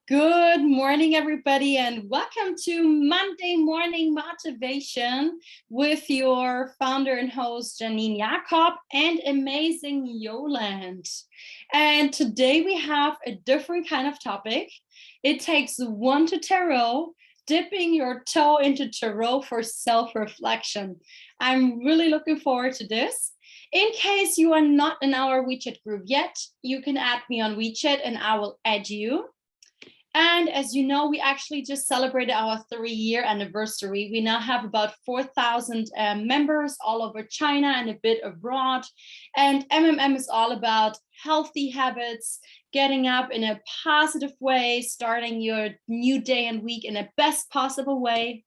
Good morning, everybody, and welcome to Monday Morning Motivation with your founder and host, Janine Jakob, and amazing Yolande. And today we have a different kind of topic. It takes one to tarot, dipping your toe into tarot for self-reflection. I'm really looking forward to this. In case you are not in our WeChat group yet, you can add me on WeChat and I will add you. And as you know, we actually just celebrated our 3-year anniversary. We now have about 4,000 members all over China and a bit abroad. And MMM is all about healthy habits, getting up in a positive way, starting your new day and week in the best possible way.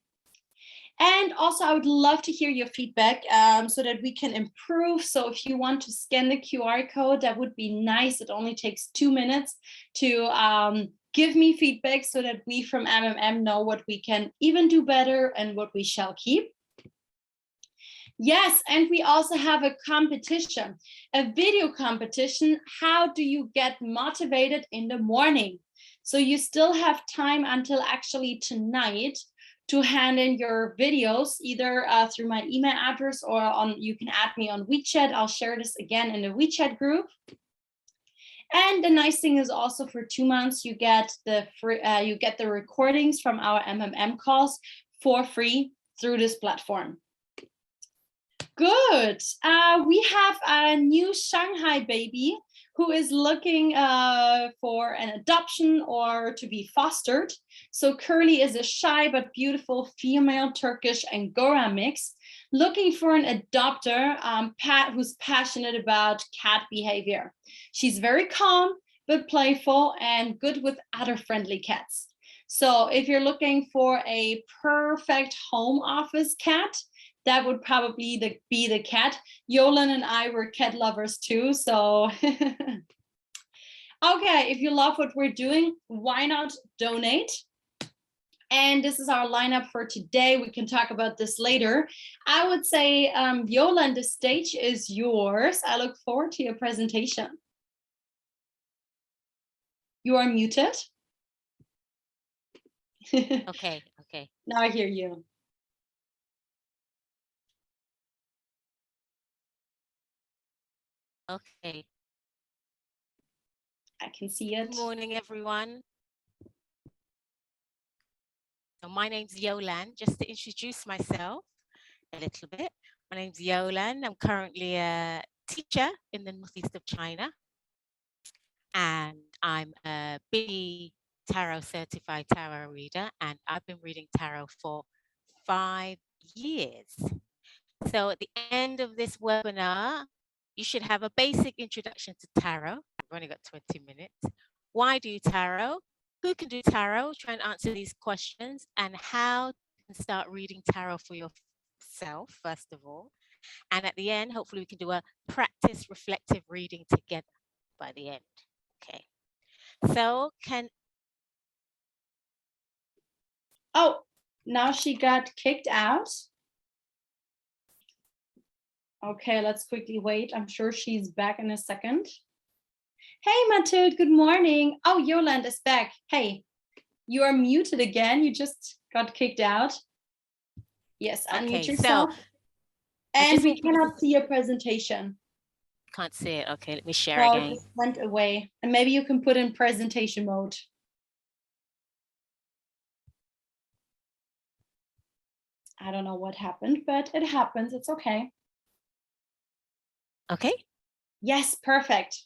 And also, I would love to hear your feedback so that we can improve. So if you want to scan the QR code, that would be nice. It only takes 2 minutes to give me feedback so that we from MMM know what we can even do better and what we shall keep. Yes, and we also have a competition, a video competition. How do you get motivated in the morning? So you still have time until actually tonight to hand in your videos, either through my email address or you can add me on WeChat. I'll share this again in the WeChat group. And the nice thing is also for 2 months, you get the recordings from our MMM calls for free through this platform. Good. We have a new Shanghai baby who is looking for an adoption or to be fostered. So Curly is a shy but beautiful female Turkish Angora mix, looking for an adopter who's passionate about cat behavior. She's very calm but playful and good with other friendly cats. So if you're looking for a perfect home office cat, that would probably be the cat. Yolande and I were cat lovers too, so. Okay, if you love what we're doing, why not donate? And this is our lineup for today. We can talk about this later. I would say, Yolande, the stage is yours. I look forward to your presentation. You are muted. Okay. Now I hear you. Okay. I can see it. Good morning, everyone. So my name's Yolande. Just to introduce myself a little bit. My name's Yolande. I'm currently a teacher in the northeast of China. And I'm a big tarot certified tarot reader. And I've been reading tarot for 5 years. So at the end of this webinar, you should have a basic introduction to tarot. I've only got 20 minutes. Why do tarot? Who can do tarot? Try and answer these questions and how you can start reading tarot for yourself, first of all. And at the end, hopefully we can do a practice reflective reading together by the end. Okay. So Oh, now she got kicked out. Okay, let's quickly wait. I'm sure she's back in a second. Hey, Mathilde, good morning. Oh, Yolande is back. Hey, you are muted again. You just got kicked out. Yes, unmute yourself. And we cannot see your presentation. Can't see it. Okay, let me share again. It just went away. And maybe you can put in presentation mode. I don't know what happened, but it happens. It's okay. Okay. Yes, perfect.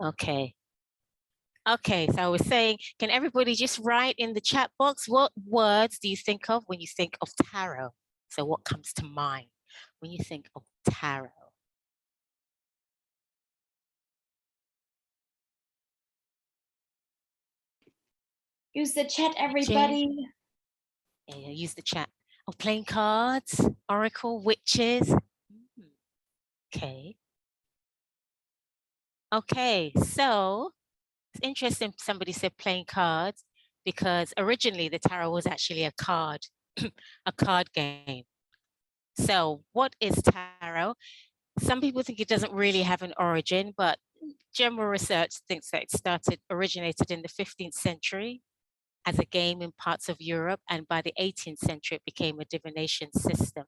Okay. Okay, so I was saying, can everybody just write in the chat box, what words do you think of when you think of tarot? So what comes to mind when you think of tarot? Use the chat, everybody. Yeah, use the chat. Oh, playing cards, oracle, witches. Okay. Okay, so it's interesting somebody said playing cards because originally the tarot was actually a card, a card game. So what is tarot? Some people think it doesn't really have an origin, but general research thinks that it originated in the 15th century as a game in parts of Europe, and by the 18th century, it became a divination system.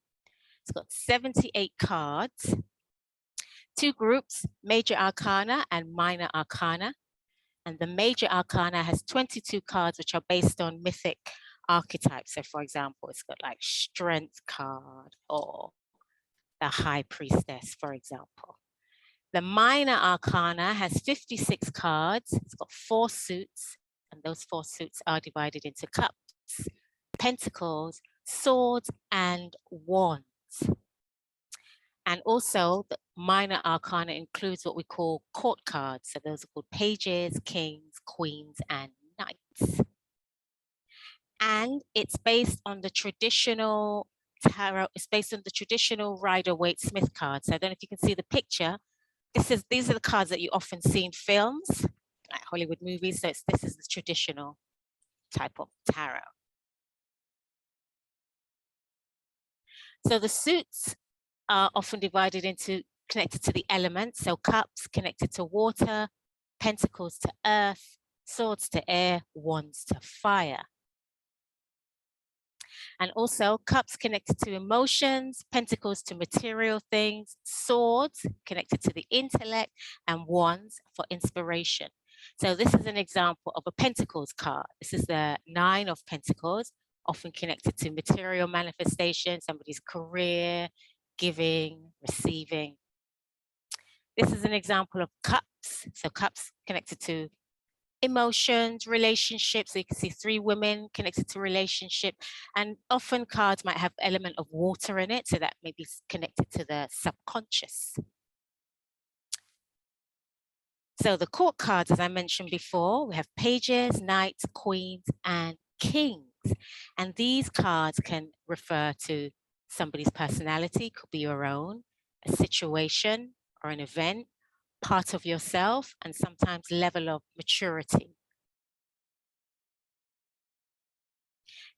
It's got 78 cards, 2 groups, major arcana and minor arcana. And the major arcana has 22 cards, which are based on mythic archetypes. So for example, it's got like strength card or the high priestess, for example. The minor arcana has 56 cards. It's got 4 suits, and those 4 suits are divided into cups, pentacles, swords, and wands. And also the minor arcana includes what we call court cards. So those are called pages, kings, queens, and knights. And it's based on the traditional tarot. It's based on the traditional Rider-Waite-Smith cards. So I don't know if you can see the picture. These are the cards that you often see in films, like Hollywood movies. So this is the traditional type of tarot. So the suits are often divided into connected to the elements. So cups connected to water, pentacles to earth, swords to air, wands to fire. And also cups connected to emotions, pentacles to material things, swords connected to the intellect, and wands for inspiration. So this is an example of a pentacles card. This is the 9 of pentacles, often connected to material manifestation, somebody's career, giving, receiving. This is an example of cups. So cups connected to emotions, relationships. So you can see 3 women connected to relationship, and often cards might have element of water in it, so that may be connected to the subconscious. So the court cards, as I mentioned before, we have pages, knights, queens, and kings. And these cards can refer to somebody's personality, could be your own, a situation or an event, part of yourself, and sometimes level of maturity.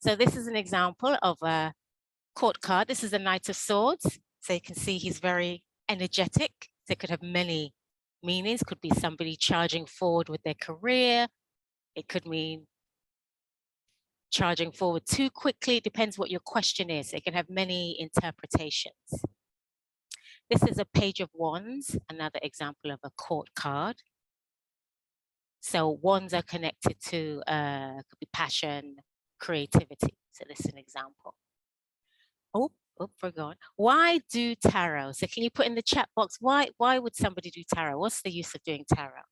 So this is an example of a court card. This is a Knight of Swords. So you can see he's very energetic. So it could have many meanings. Could be somebody charging forward with their career. It could mean charging forward too quickly. It depends what your question is. It can have many interpretations. This is a Page of Wands, another example of a court card. So wands are connected to could be passion, creativity. So this is an example. Oh, forgot. Why do tarot? So can you put in the chat box, why would somebody do tarot? What's the use of doing tarot?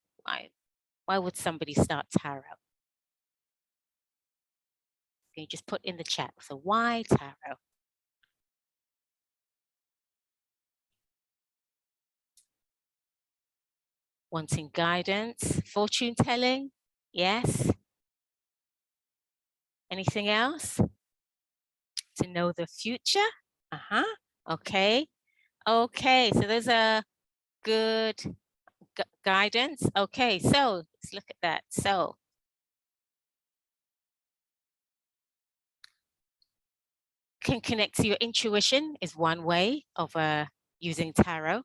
Why would somebody start tarot? Can you just put in the chat? So why tarot? Wanting guidance, fortune telling? Yes. Anything else? To know the future? Okay. Okay, so those are good guidance. Okay, so let's look at that. So can connect to your intuition is one way of using tarot.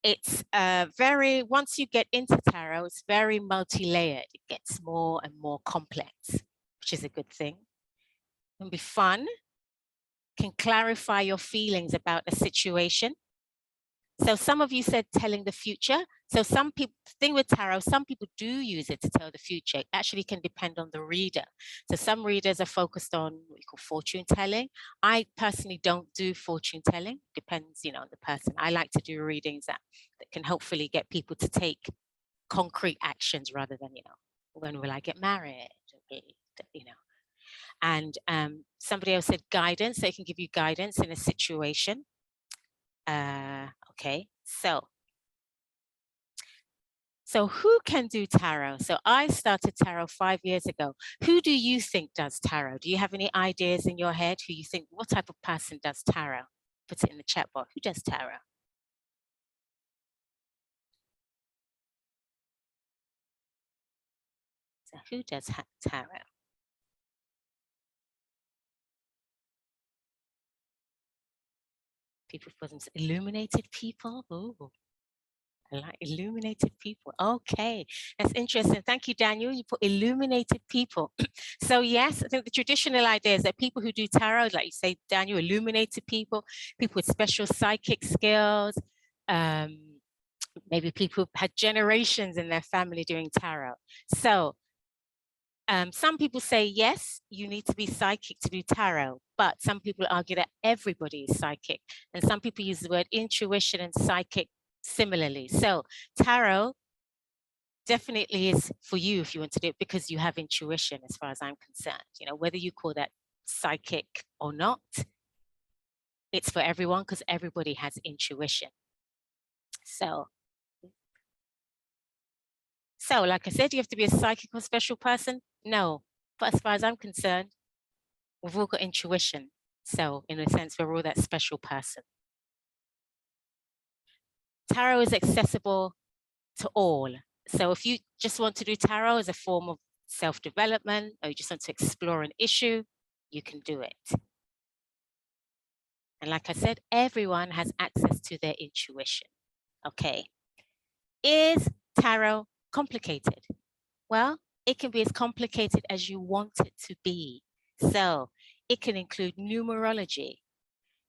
It's once you get into tarot, it's very multi-layered. It gets more and more complex, which is a good thing. It can be fun, can clarify your feelings about a situation. So some of you said telling the future. So some people, the thing with tarot, some people do use it to tell the future. It actually can depend on the reader. So some readers are focused on what we call fortune telling. I personally don't do fortune telling. Depends, on the person. I like to do readings that can hopefully get people to take concrete actions rather than, when will I get married? And somebody else said guidance. They can give you guidance in a situation. Okay, so who can do tarot? So I started tarot 5 years ago. Who do you think does tarot? Do you have any ideas in your head who you think, what type of person does tarot? Put it in the chat box. Who does tarot? So who does tarot? People for themselves, illuminated people. Ooh. I like illuminated people. Okay, that's interesting. Thank you, Daniel. You put illuminated people. So yes, I think the traditional idea is that people who do tarot, like you say, Daniel, illuminated people, people with special psychic skills, maybe people who've had generations in their family doing tarot. So some people say, yes, you need to be psychic to do tarot, but some people argue that everybody is psychic. And some people use the word intuition and psychic similarly. So tarot definitely is for you if you want to do it because you have intuition as far as I'm concerned. You know, whether you call that psychic or not, it's for everyone because everybody has intuition. So like I said, you have to be a psychic or special person? No, but as far as I'm concerned, we've all got intuition. So in a sense, we're all that special person. Tarot is accessible to all. So if you just want to do tarot as a form of self-development, or you just want to explore an issue, you can do it. And like I said, everyone has access to their intuition. Okay. Is tarot complicated? Well, it can be as complicated as you want it to be. So it can include numerology.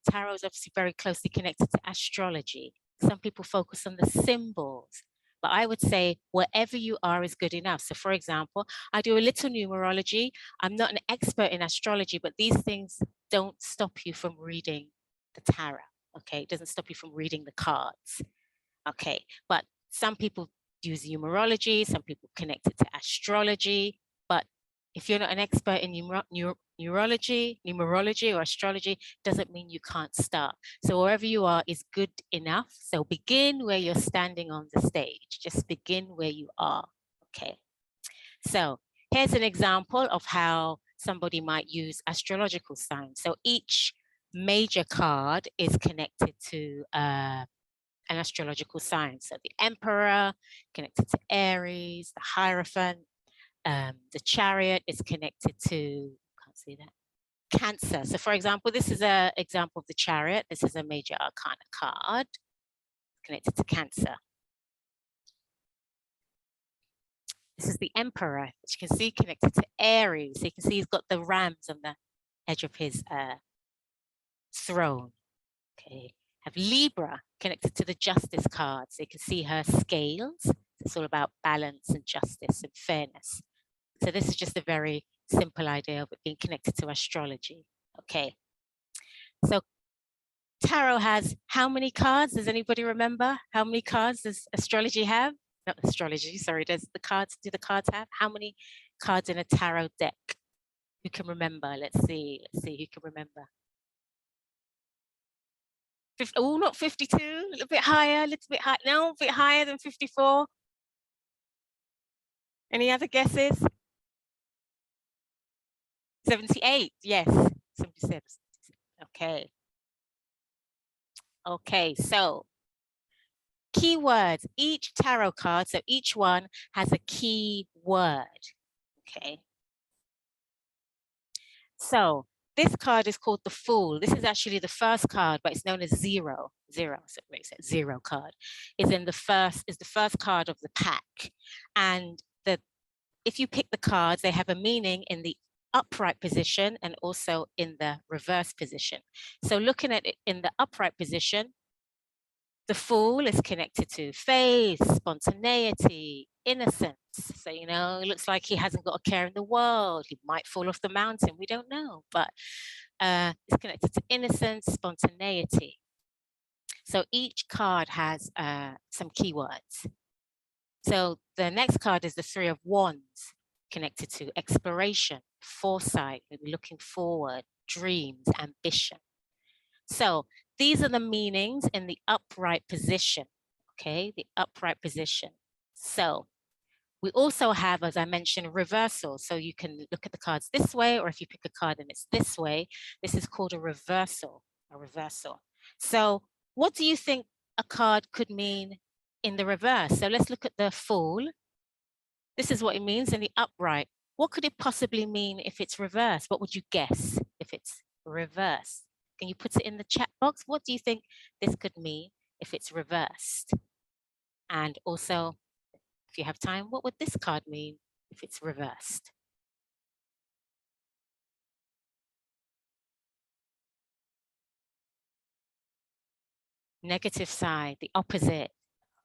Tarot is obviously very closely connected to astrology. Some people focus on the symbols, but I would say wherever you are is good enough. So for example, I do a little numerology. I'm not an expert in astrology, but these things don't stop you from reading the tarot, okay? It doesn't stop you from reading the cards, okay? But some people use numerology, some people connect it to astrology, but if you're not an expert in numerology or astrology, doesn't mean you can't start. So wherever you are is good enough. So begin where you're standing on the stage. Just begin where you are, okay? So here's an example of how somebody might use astrological signs. So each major card is connected to an astrological sign. So the Emperor connected to Aries, the Hierophant, the Chariot is connected to, can't see that, Cancer. So for example, this is an example of the Chariot. This is a major arcana card connected to Cancer. This is the Emperor, which you can see connected to Aries. So you can see he's got the rams on the edge of his throne. Okay, have Libra connected to the Justice card. So you can see her scales. It's all about balance and justice and fairness. So this is just a very simple idea of it being connected to astrology. Okay. So tarot has how many cards? Does anybody remember? How many cards does astrology have? Not astrology, sorry. Do the cards have? How many cards in a tarot deck? Who can remember? Let's see who can remember. Oh, not 52, a little bit higher, no, a bit higher than 54. Any other guesses? 78, yes, somebody said. Okay. Okay, so keywords, each tarot card, so each one has a key word, okay? So this card is called the Fool. This is actually the first card, but it's known as zero, so it makes it zero card. Is the first card of the pack. And if you pick the cards, they have a meaning in the upright position and also in the reverse position. So looking at it in the upright position, the Fool is connected to faith, spontaneity, innocence. So, you know, it looks like he hasn't got a care in the world. He might fall off the mountain. We don't know, but it's connected to innocence, spontaneity. So each card has some keywords. So the next card is the Three of Wands, connected to exploration, foresight, maybe looking forward, dreams, ambition. So these are the meanings in the upright position, okay? The upright position. So we also have, as I mentioned, reversal. So you can look at the cards this way, or if you pick a card and it's this way, this is called a reversal, So what do you think a card could mean in the reverse? So let's look at the Fool. This is what it means in the upright. What could it possibly mean if it's reversed? What would you guess if it's reversed? Can you put it in the chat box? What do you think this could mean if it's reversed? And also, if you have time, what would this card mean if it's reversed? Negative side, the opposite.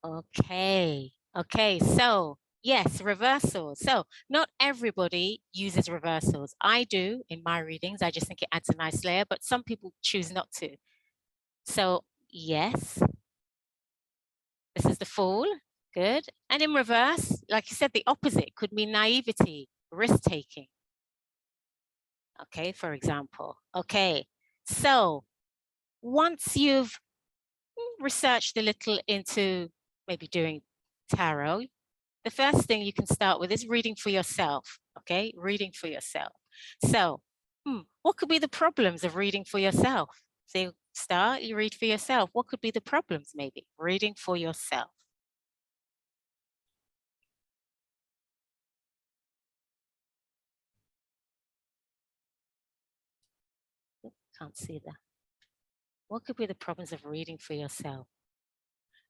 Okay, okay, so yes, reversals. So not everybody uses reversals. I do in my readings. I just think it adds a nice layer, but some people choose not to. So yes, this is the Fool. Good. And in reverse, like you said, the opposite could mean naivety, risk-taking. Okay, for example. Okay, so once you've researched a little into maybe doing tarot, the first thing you can start with is reading for yourself. Okay, reading for yourself. So, what could be the problems of reading for yourself? So you start, you read for yourself. What could be the problems maybe? Reading for yourself. Can't see that. What could be the problems of reading for yourself?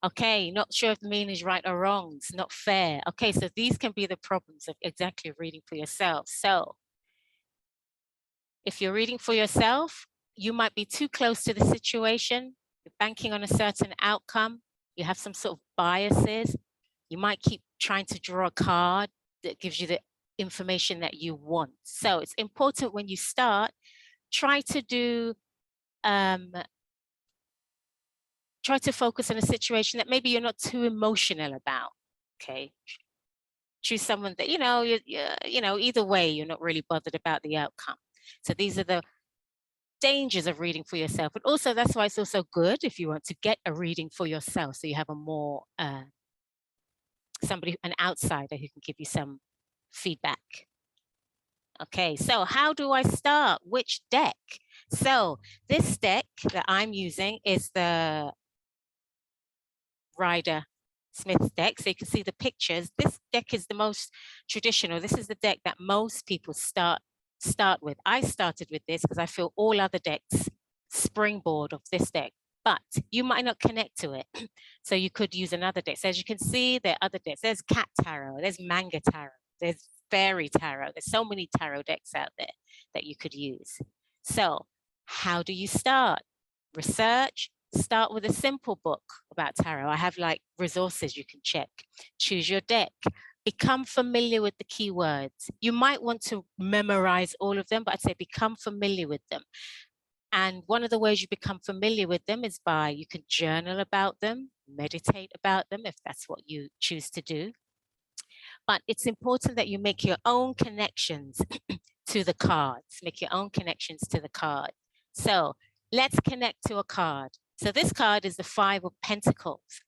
Okay, not sure if the meaning is right or wrong. It's not fair. Okay, so these can be the problems of exactly reading for yourself. So if you're reading for yourself, you might be too close to the situation. You're banking on a certain outcome. You have some sort of biases. You might keep trying to draw a card that gives you the information that you want. So it's important when you start, try to focus on a situation that maybe you're not too emotional about. Okay, choose someone that you know either way you're not really bothered about the outcome. So these are the dangers of reading for yourself, but also that's why it's also good if you want to get a reading for yourself, so you have a more an outsider who can give you some feedback. Okay, so how do I start? Which deck? So this deck that I'm using is the Rider Smith deck. So you can see the pictures. This deck is the most traditional. This is the deck that most people start with. I started with this because I feel all other decks springboard of this deck, but you might not connect to it. So you could use another deck. So as you can see, there are other decks. There's Cat Tarot, there's Manga Tarot, there's Fairy Tarot. There's so many tarot decks out there that you could use. So how do you start? Research. Start with a simple book about tarot. I have like resources you can check. Choose your deck. Become familiar with the keywords. You might want to memorize all of them, but I'd say become familiar with them. And one of the ways you become familiar with them is by you can journal about them, meditate about them if that's what you choose to do. But it's important that you make your own connections to the cards. Make your own connections to the card. So let's connect to a card. So this card is the Five of Pentacles.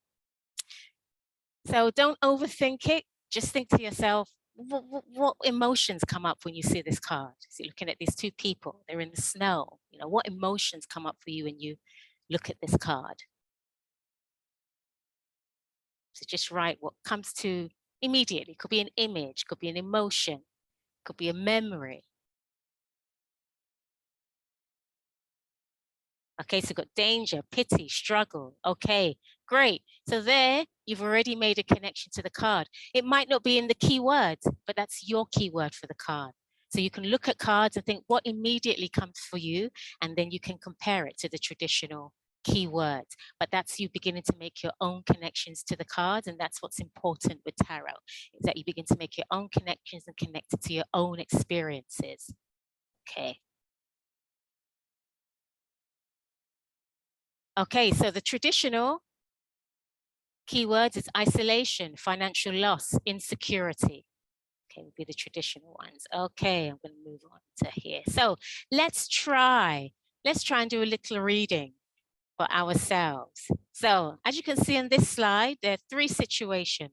So don't overthink it. Just think to yourself, what emotions come up when you see this card? So you're looking at these two people, they're in the snow. You know, what emotions come up for you when you look at this card? So just write what comes to immediately. It could be an image, could be an emotion, could be a memory. Okay, so got danger, pity, struggle. Okay, great. So there, you've already made a connection to the card. It might not be in the keywords, but that's your keyword for the card. So you can look at cards and think what immediately comes for you, and then you can compare it to the traditional keywords. But that's you beginning to make your own connections to the cards, and that's what's important with tarot, is that you begin to make your own connections and connect it to your own experiences. Okay. Okay, so the traditional keywords is isolation, financial loss, insecurity. Okay, would be the traditional ones. Okay, I'm going to move on to here. So let's try and do a little reading for ourselves. So as you can see on this slide, there are three situations.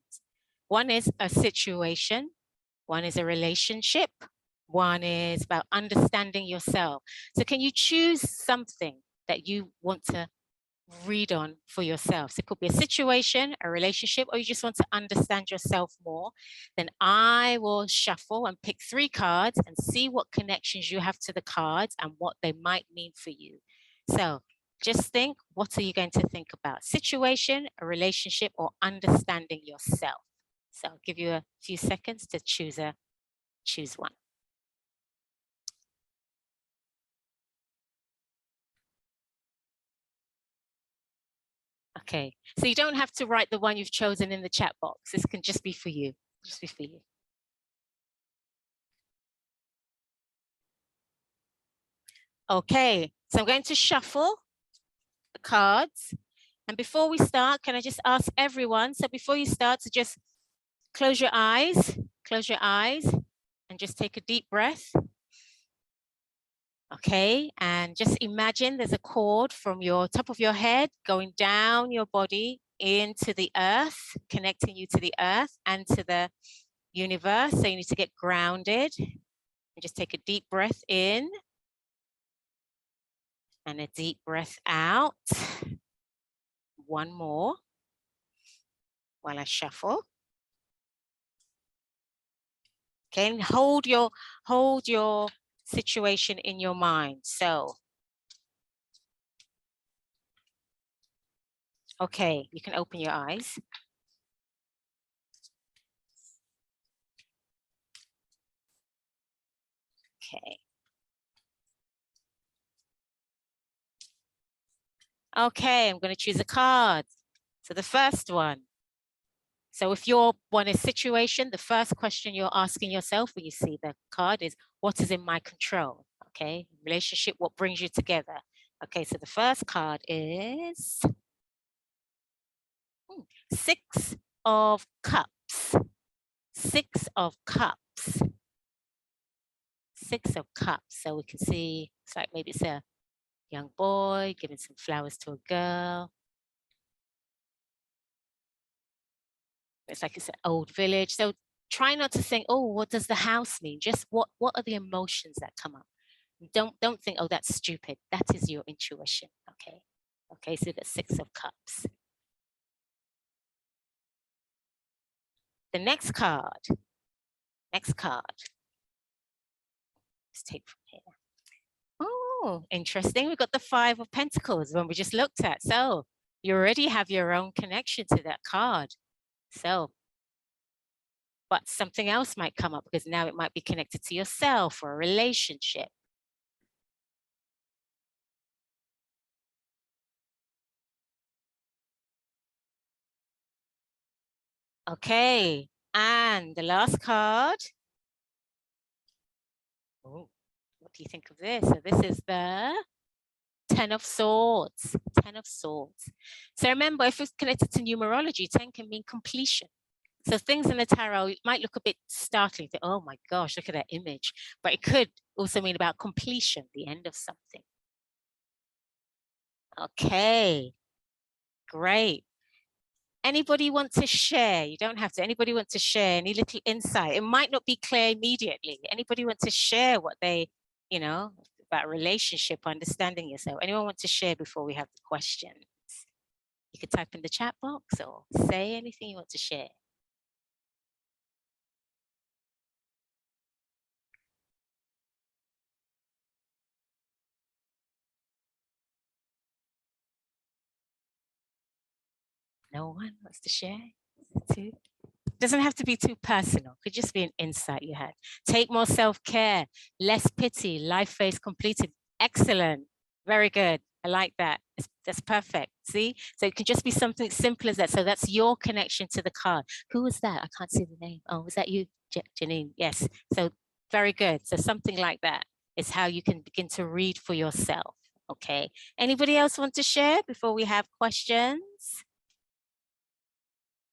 One is a situation, one is a relationship, one is about understanding yourself. So can you choose something that you want to read on for yourself? So it could be a situation, a relationship, or you just want to understand yourself more. Then I will shuffle and pick three cards and see what connections you have to the cards and what they might mean for you. So Just think, what are you going to think about? Situation, a relationship, or understanding yourself? So I'll give you a few seconds to choose one. Okay, so you don't have to write the one you've chosen in the chat box. This can just be for you, just be for you. Okay, so I'm going to shuffle the cards. And before we start, can I just ask everyone, so before you start, to just close your eyes, and just take a deep breath. Okay, and just imagine there's a cord from your top of your head going down your body into the earth, connecting you to the earth and to the universe. So you need to get grounded and just take a deep breath in and a deep breath out. One more while I shuffle. Okay, and hold your situation in your mind. So, okay, you can open your eyes. Okay. Okay, I'm going to choose a card. So the first one. So if your one is situation, the first question you're asking yourself when you see the card is, what is in my control? Okay, relationship, what brings you together? Okay, so the first card is 6 of Cups. 6 of Cups. 6 of Cups. So we can see, it's like maybe it's a young boy giving some flowers to a girl. It's like it's an old village. So try not to think, oh, what does the house mean? Just what are the emotions that come up? Don't think, oh, that's stupid. That is your intuition. Okay. Okay, so the 6 of Cups. The next card. Let's take from here. Oh, interesting. We've got the 5 of Pentacles, one we just looked at. So you already have your own connection to that card. So, but something else might come up because now it might be connected to yourself or a relationship. Okay, and the last card. Oh, what do you think of this? So this is the 10 of Swords, 10 of Swords. So remember, if it's connected to numerology, 10 can mean completion. So things in the tarot might look a bit startling. Think, oh my gosh, look at that image. But it could also mean about completion, the end of something. Okay, great. Anybody want to share? You don't have to. Anybody want to share any little insight? It might not be clear immediately. Anybody want to share what they, about relationship, understanding yourself? Anyone want to share before we have the questions? You could type in the chat box or say anything you want to share. No one wants to share? Too? Doesn't have to be too personal. Could just be an insight you had. Take more self-care, less pity, life phase completed. Excellent. Very good. I like that. That's perfect. See? So it could just be something simple as that. So that's your connection to the card. Who was that? I can't see the name. Oh, was that you, Janine? Yes. So very good. So something like that is how you can begin to read for yourself. Okay. Anybody else want to share before we have questions?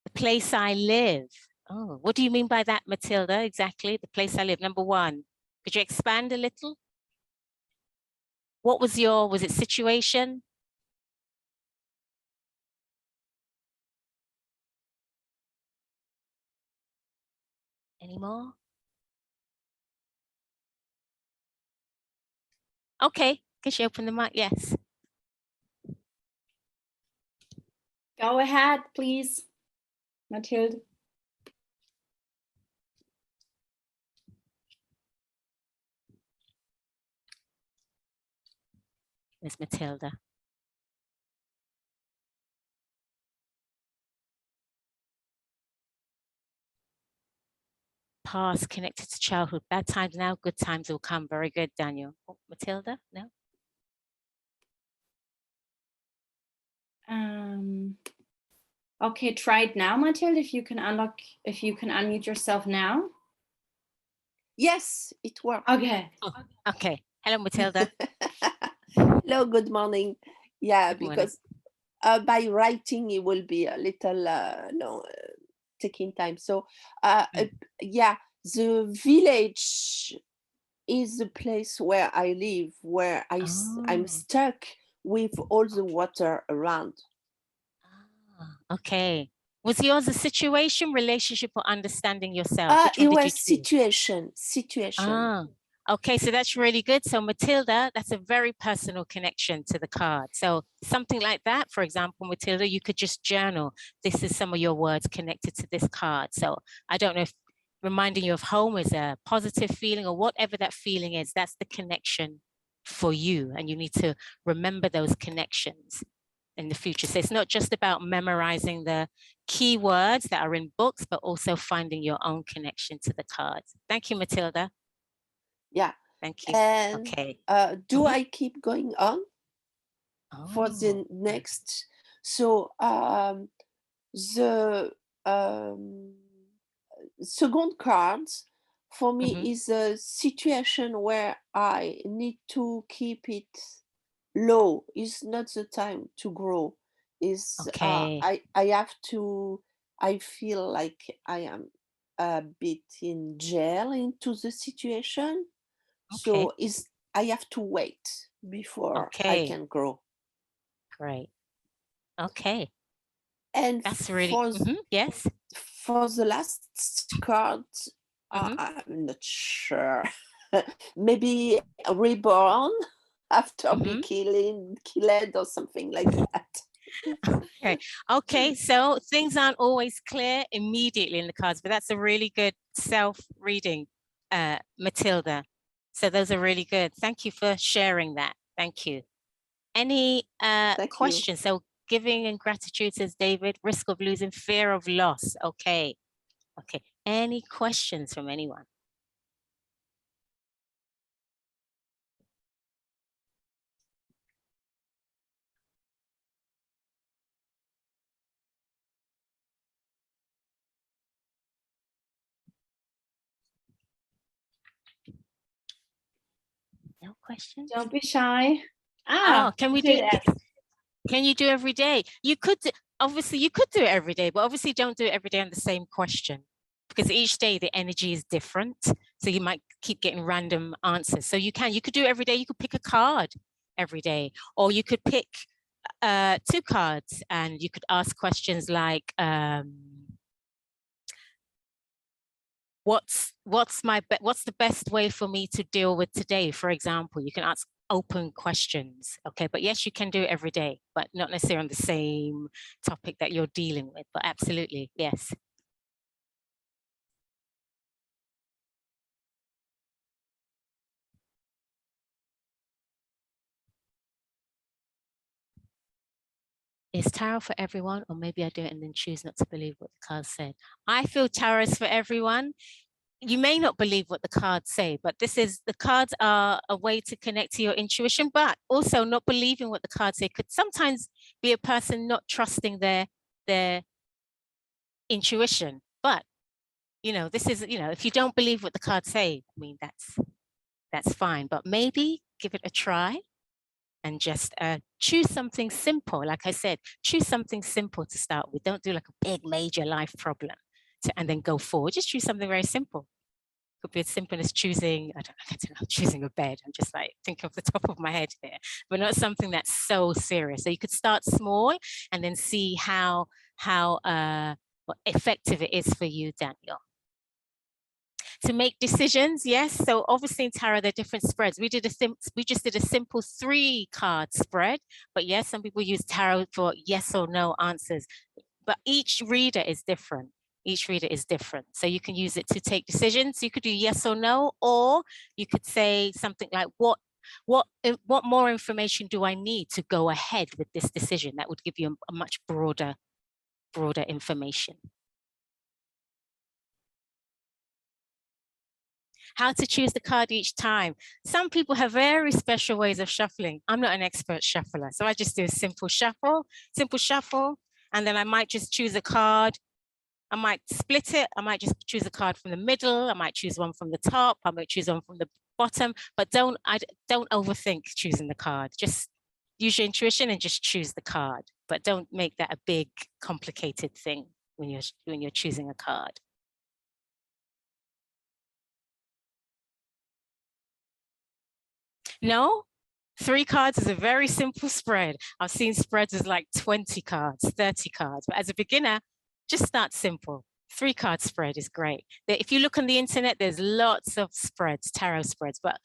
The place I live. Oh, what do you mean by that, Matilda? Exactly, the place I live. Number 1, could you expand a little? What was was it situation? Any more? Okay, can she open the mic? Yes. Go ahead, please, Matilda. Miss Matilda. past, connected to childhood. Bad times now, good times will come. Very good, Daniel. Oh, Matilda, no? Okay, try it now, Matilda, if you can unmute yourself now. Yes, it worked. Okay. Oh, okay. Hello, Matilda. Hello, good morning. Yeah, Good morning. because by writing it will be a little taking time. So yeah, the village is the place where I live, where I'm stuck with all the water around. Okay. Was yours a situation, relationship, or understanding yourself? It was situation. Okay, so that's really good. So Matilda, that's a very personal connection to the card. So something like that, for example, Matilda, you could just journal. This is some of your words connected to this card. So I don't know if reminding you of home is a positive feeling or whatever that feeling is, that's the connection for you. And you need to remember those connections in the future. So it's not just about memorizing the keywords that are in books, but also finding your own connection to the cards. Thank you, Matilda. Yeah. Thank you. And okay. Do I keep going on for the next? So the second card for me is a situation where I need to keep it low. It's not the time to grow. I have to, I feel like I am a bit in jail into the situation. So I have to wait before I can grow. Great. Okay. And that's really yes. For the last card, I'm not sure. Maybe reborn after being killed or something like that. Okay, so things aren't always clear immediately in the cards, but that's a really good self-reading, Matilda. So those are really good. Thank you for sharing that. Thank you. Any questions? So giving and gratitude, says David, risk of losing, fear of loss. Okay. Okay. Any questions from anyone? No questions? Don't be shy. Can we do it? Can you do every day? You could, obviously you could do it every day, but obviously don't do it every day on the same question, because each day the energy is different. So you might keep getting random answers. So you could do it every day. You could pick a card every day, or you could pick 2 cards and you could ask questions like, what's the best way for me to deal with today? For example, you can ask open questions. Okay, but yes, you can do it every day, but not necessarily on the same topic that you're dealing with, but absolutely, yes. Is tarot for everyone, or maybe I do it and then choose not to believe what the cards said? I feel tarot is for everyone. You may not believe what the cards say, but the cards are a way to connect to your intuition, but also not believing what the cards say could sometimes be a person not trusting their intuition. But, if you don't believe what the cards say, I mean, that's fine, but maybe give it a try and just choose something simple. Like I said, choose something simple to start with. Don't do like a big major life problem and then go forward. Just choose something very simple. Could be as simple as choosing, I don't know, choosing a bed. I'm just like thinking off the top of my head here, but not something that's so serious. So you could start small and then see how effective it is for you, Daniel. To make decisions, yes. So obviously in tarot, there are different spreads. We just did a simple 3-card spread, but yes, some people use tarot for yes or no answers, but each reader is different. Each reader is different. So you can use it to take decisions. You could do yes or no, or you could say something like, what more information do I need to go ahead with this decision? That would give you a much broader information. How to choose the card each time. Some people have very special ways of shuffling. I'm not an expert shuffler, so I just do a simple shuffle, and then I might just choose a card. I might split it. I might just choose a card from the middle. I might choose one from the top. I might choose one from the bottom, but don't overthink choosing the card. Just use your intuition and just choose the card, but don't make that a big, complicated thing when you're choosing a card. No, 3 cards is a very simple spread. I've seen spreads as like 20 cards, 30 cards, but as a beginner, just start simple. 3 card spread is great. If you look on the internet, there's lots of spreads, tarot spreads, but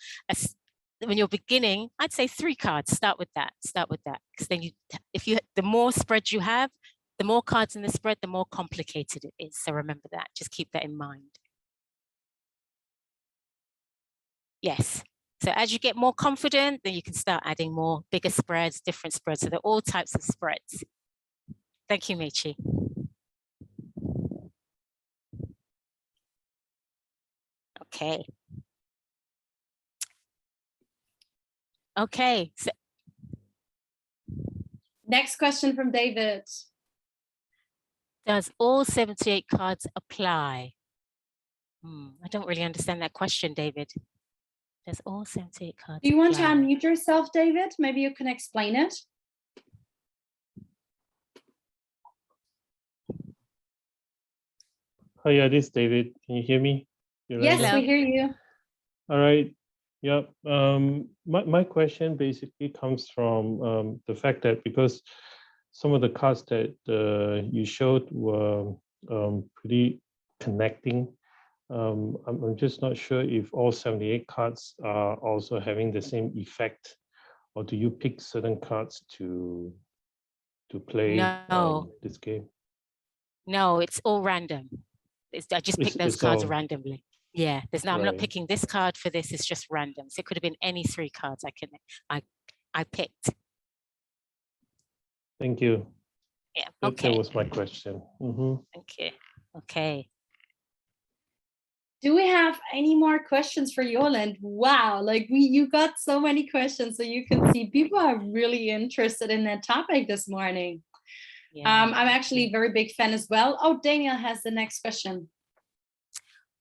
when you're beginning, I'd say 3 cards, start with that, because then the more spreads you have, the more cards in the spread, the more complicated it is. So remember that, just keep that in mind. Yes. So as you get more confident, then you can start adding more bigger spreads, different spreads. So there are all types of spreads. Thank you, Michi. Okay. Okay. So next question from David. Does all 78 cards apply? I don't really understand that question, David. Does all 78 cards Do you want apply? to unmute yourself, David? Maybe you can explain it. Oh yeah, this is David. Can you hear me? Yes, we hear you. All right. Yep. My question basically comes from the fact that because some of the cards that you showed were pretty connecting, I'm just not sure if all 78 cards are also having the same effect, or do you pick certain cards to play this game? No, it's all random. I just pick those cards randomly. Yeah, I'm not picking this card for this. It's just random. So it could have been any 3 cards I picked. Thank you. Yeah. That was my question. Thank you. Okay. Do we have any more questions for Yolande? Wow, like you got so many questions, so you can see people are really interested in that topic this morning. Yeah. I'm actually a very big fan as well. Oh, Daniel has the next question.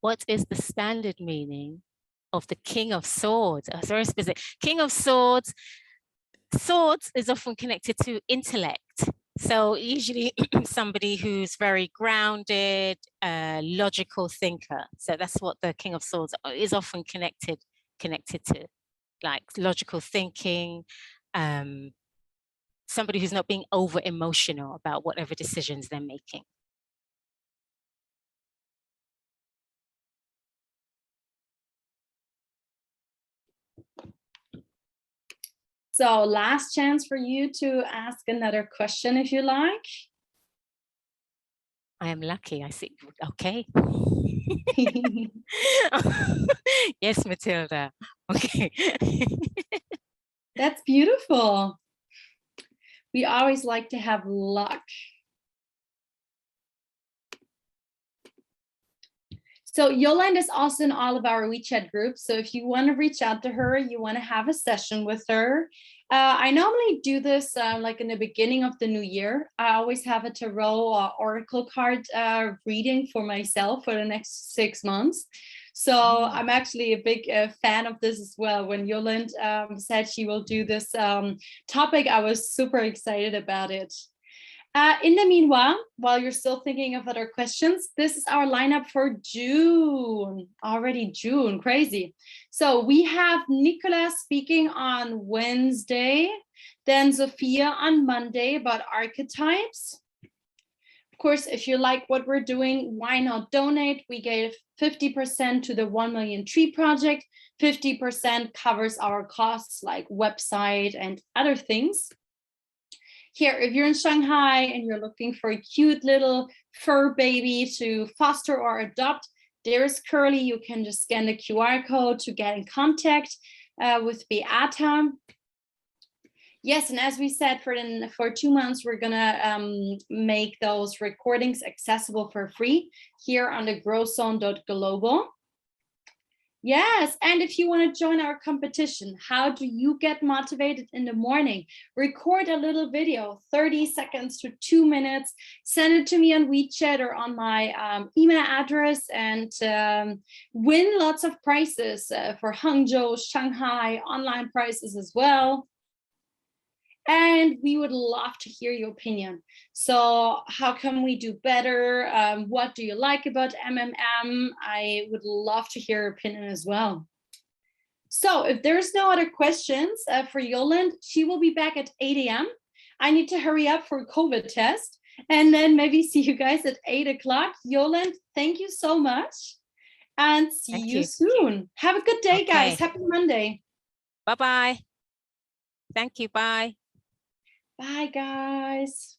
What is the standard meaning of the King of Swords? It's very specific. King of Swords. Swords is often connected to intellect. So usually somebody who's very grounded, logical thinker. So that's what the King of Swords is often connected to, like logical thinking, somebody who's not being over emotional about whatever decisions they're making. So last chance for you to ask another question if you like. I am lucky, I see. Okay. Yes, Matilda. Okay. That's beautiful. We always like to have luck. So Yolande is also in all of our WeChat groups. So if you want to reach out to her, you want to have a session with her. I normally do this like in the beginning of the new year. I always have a tarot oracle card reading for myself for the next 6 months. So I'm actually a big fan of this as well. When Yolande said she will do this topic, I was super excited about it. In the meanwhile, while you're still thinking of other questions, this is our lineup for June. Already June, crazy. So we have Nicola speaking on Wednesday, then Sophia on Monday about archetypes. Of course, if you like what we're doing, why not donate? We gave 50% to the 1 Million Tree Project. 50% covers our costs like website and other things. Here, if you're in Shanghai and you're looking for a cute little fur baby to foster or adopt, there's Curly. You can just scan the QR code to get in contact with Beata. Yes, and as we said, for 2 months, we're gonna make those recordings accessible for free here on the growzone.global. Yes, and if you want to join our competition, how do you get motivated in the morning? Record a little video, 30 seconds to 2 minutes, send it to me on WeChat or on my email address, and win lots of prizes for Hangzhou, Shanghai, online prizes as well. And we would love to hear your opinion. So how can we do better? What do you like about MMM? I would love to hear your opinion as well. So if there's no other questions for Yolande, she will be back at 8 a.m. I need to hurry up for a COVID test and then maybe see you guys at 8 o'clock. Yolande, thank you so much. And see you soon. Have a good day, guys. Happy Monday. Bye-bye. Thank you. Bye. Bye, guys.